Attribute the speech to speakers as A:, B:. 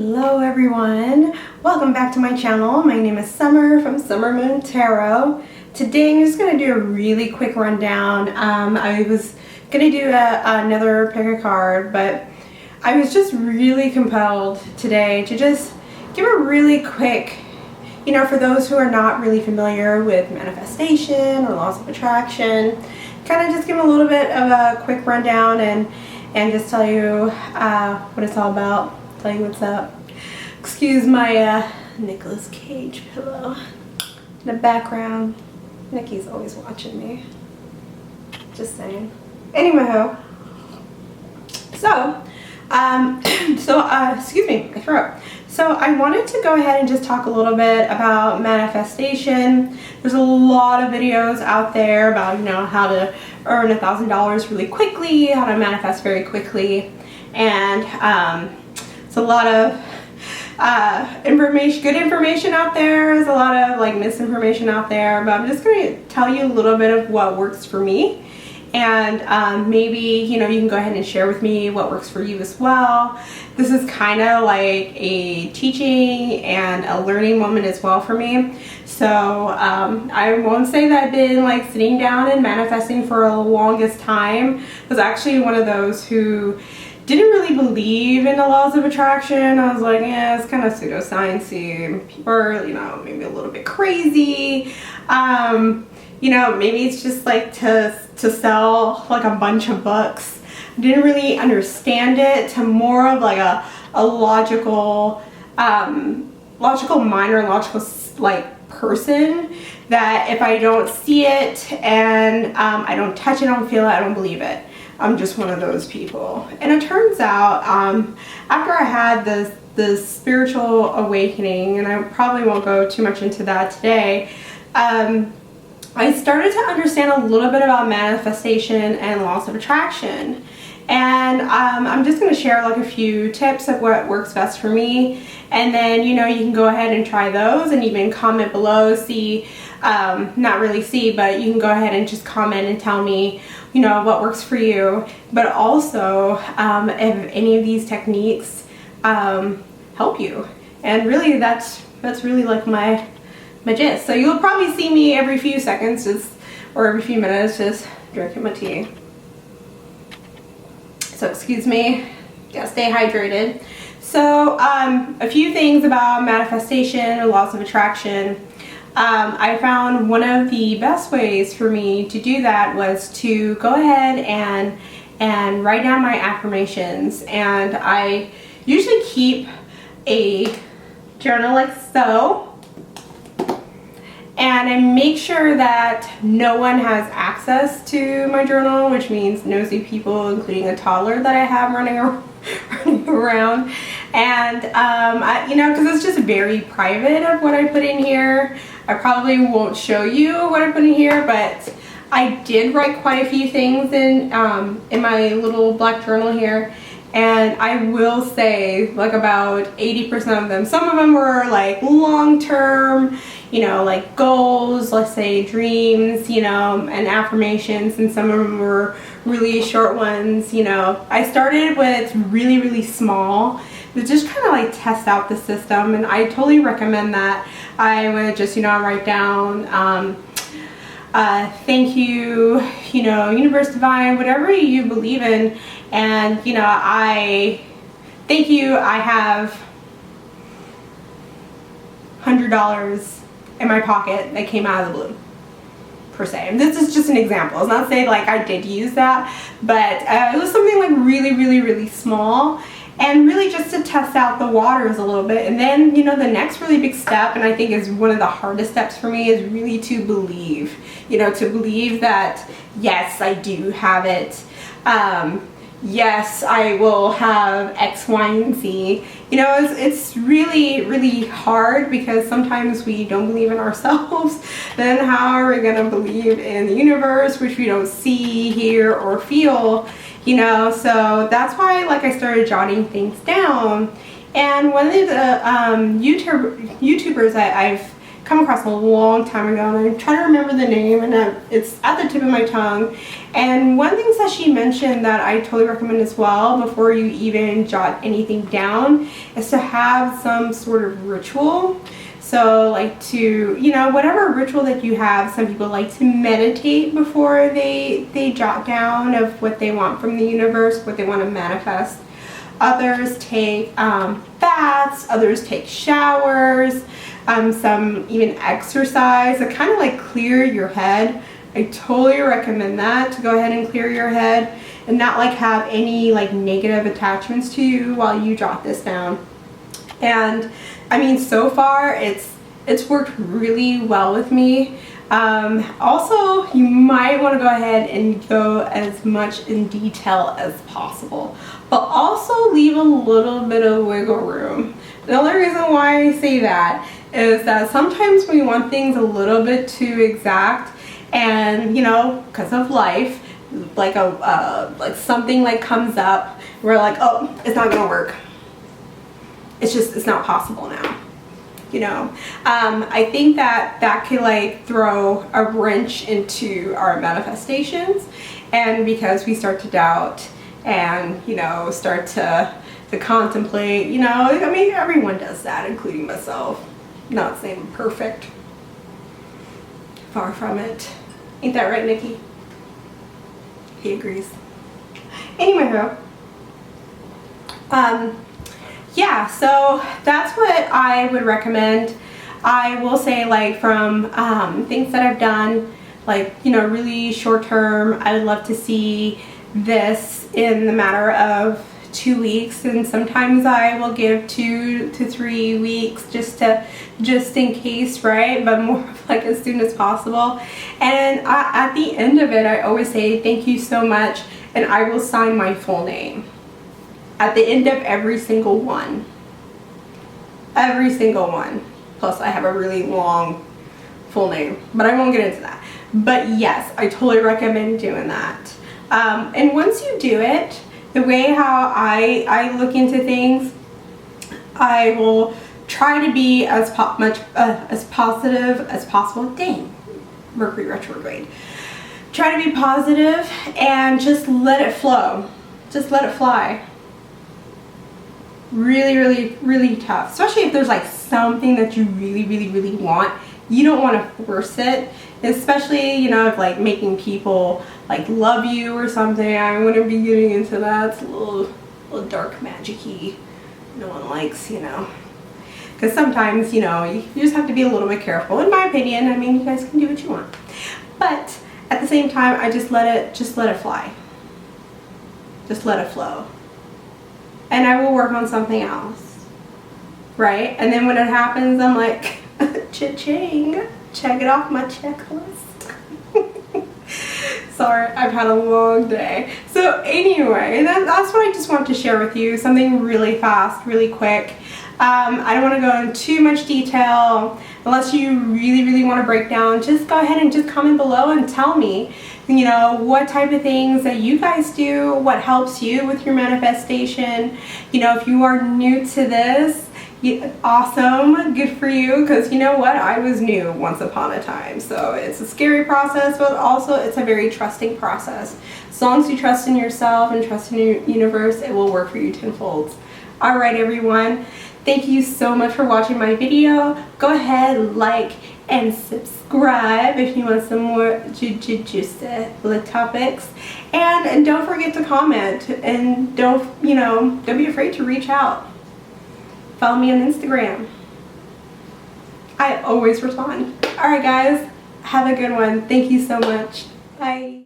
A: Hello everyone, welcome back to my channel. My name is Summer from Summer Moon Tarot. Today I'm just going to do a really quick rundown. I was going to do another pick a card, but I was just really compelled today to just give a really quick, for those who are not really familiar with manifestation or laws of attraction, kind of just give a little bit of a quick rundown and just tell you what it's all about. Tell you what's up. Excuse my Nicolas Cage pillow in the background. Nikki's always watching me. Just saying. Anyway, so excuse me, my throat. So I wanted to go ahead and just talk a little bit about manifestation. There's a lot of videos out there about how to earn $1,000 really quickly, how to manifest very quickly, and it's a lot of good information out there. There's a lot of misinformation out there, but I'm just going to tell you a little bit of what works for me, and maybe you can go ahead and share with me what works for you as well. This is kind of like a teaching and a learning moment as well for me. So I won't say that I've been sitting down and manifesting for the longest time. I was actually one of those who didn't really believe in the laws of attraction. I was like, yeah, it's kind of pseudoscience-y. People are, maybe a little bit crazy. Maybe it's just to sell a bunch of books. I didn't really understand it, to more of a logical mind, or logical person, that if I don't see it and I don't touch it, I don't feel it, I don't believe it. I'm just one of those people. And it turns out, after I had this spiritual awakening, and I probably won't go too much into that today, I started to understand a little bit about manifestation and laws of attraction. And I'm just going to share a few tips of what works best for me, and then you can go ahead and try those, and even comment below, not really see, but you can go ahead and just comment and tell me what works for you. But also if any of these techniques help you, and really that's really my gist. So you'll probably see me every few seconds or every few minutes just drinking my tea. So excuse me, gotta stay hydrated. So a few things about manifestation or laws of attraction. I found one of the best ways for me to do that was to go ahead and write down my affirmations. And I usually keep a journal like so. And I make sure that no one has access to my journal, which means nosy people, including a toddler that I have running around. And because it's just very private of what I put in here. I probably won't show you what I put in here, but I did write quite a few things in my little black journal here. And I will say about 80% of them, some of them were long-term, goals, let's say dreams, and affirmations, and some of them were really short ones. I started with really, really small, to just kind of test out the system, and I totally recommend that. I would just, write down, thank you, universe, divine, whatever you believe in, and, I thank you, I have $100 in my pocket that came out of the blue, per se. And this is just an example. It's not saying I did use that, but it was something really, really, really small, and really just to test out the waters a little bit. And then the next really big step, and I think is one of the hardest steps for me, is really to believe, to believe that yes, I do have it. Yes, I will have X, Y, and Z. It's really, really hard, because sometimes we don't believe in ourselves. Then how are we going to believe in the universe, which we don't see, hear, or feel? So that's why I started jotting things down. And one of the YouTubers that I've come across a long time ago, and I'm trying to remember the name, and it's at the tip of my tongue. And one of the things that she mentioned that I totally recommend as well before you even jot anything down is to have some sort of ritual. So like to, you know, whatever ritual that you have, some people like to meditate before they jot down of what they want from the universe, what they want to manifest. Others take baths, others take showers, some even exercise that kind of like clear your head. I totally recommend that, to go ahead and clear your head and not like have any like negative attachments to you while you jot this down. And I mean, so far it's worked really well with me. Also, you might want to go ahead and go as much in detail as possible, but also leave a little bit of wiggle room. The only reason why I say that is that sometimes we want things a little bit too exact, and you know, because of life, like like something like comes up, we're like, oh, it's not gonna work. It's not possible now. You know, I think that could like throw a wrench into our manifestations, and because we start to doubt and, you know, start to contemplate, you know, I mean, everyone does that, including myself. Not saying I'm perfect. Far from it. Ain't that right, Nikki? He agrees. Anyway, yeah, so that's what I would recommend. I will say, like, from things that I've done, like, you know, really short term, I would love to see this in the matter of 2 weeks, and sometimes I will give 2 to 3 weeks just in case, right? But more like as soon as possible. And at the end of it, I always say thank you so much, and I will sign my full name at the end of every single one. Every single one. Plus I have a really long full name, but I won't get into that. But yes, I totally recommend doing that. And once you do it, the way how I look into things, I will try to be as positive as possible. Dang, Mercury retrograde. Try to be positive and just let it flow. Just let it fly. Really, really, really tough, especially if there's like something that you really, really, really want. You don't want to force it, especially, you know, if like making people like love you or something. I wouldn't be getting into that. It's a little dark magic-y. No one likes, you know, because sometimes, you know, you just have to be a little bit careful, in my opinion. I mean, you guys can do what you want, but at the same time, I just let it fly. Just let it flow. And I will work on something else, right? And then when it happens, I'm like, cha-ching, check it off my checklist. Sorry, I've had a long day. So anyway, that's what I just wanted to share with you, something really fast, really quick. I don't want to go into too much detail. Unless you really, really want to break down, just go ahead and just comment below and tell me, you know, what type of things that you guys do, what helps you with your manifestation. You know, if you are new to this, awesome, good for you, because you know what, I was new once upon a time. So it's a scary process, but also it's a very trusting process. As long as you trust in yourself and trust in your universe, it will work for you tenfold. All right, everyone. Thank you so much for watching my video. Go ahead, like, and subscribe if you want some more juicy topics. And don't forget to comment, and don't be afraid to reach out. Follow me on Instagram. I always respond. All right, guys, have a good one. Thank you so much. Bye.